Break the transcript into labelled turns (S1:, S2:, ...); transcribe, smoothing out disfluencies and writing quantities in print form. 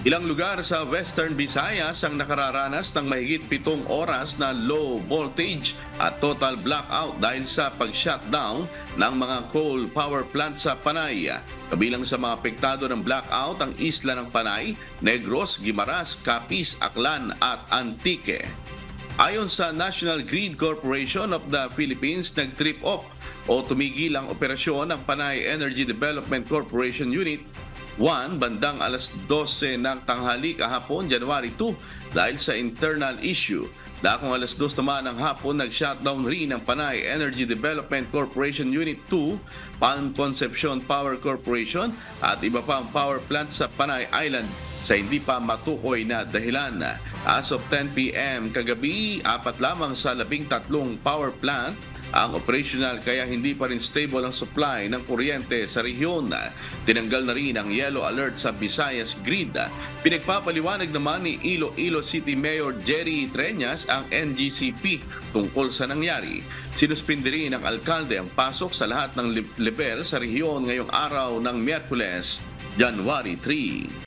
S1: Ilang lugar sa Western Visayas ang nakararanas ng mahigit 7 oras na low voltage at total blackout dahil sa pag-shutdown ng mga coal power plant sa Panay. Kabilang sa mga apektado ng blackout ang isla ng Panay, Negros, Guimaras, Capiz, Aklan at Antique. Ayon sa National Grid Corporation of the Philippines, nag-trip off o tumigil ang operasyon ng Panay Energy Development Corporation Unit 1 bandang alas 12 ng tanghali kahapon, January 2 dahil sa internal issue. Dakong alas 2 naman ng hapon, nag-shutdown rin ang Panay Energy Development Corporation Unit 2, Palm Concepcion Power Corporation at iba pang power plant sa Panay Island sa hindi pa matukoy na dahilan. As of 10 p.m. kagabi, 4 lamang sa 13 power plant ang operational kaya hindi pa rin stable ang supply ng kuryente sa rehiyon. Tinanggal na rin ang yellow alert sa Visayas Grid. Pinagpapaliwanag naman ni Iloilo City Mayor Jerry Treñas ang NGCP tungkol sa nangyari. Sinuspindi rin ng alkalde ang pasok sa lahat ng level sa rehiyon ngayong araw ng Miyerkules, January 3.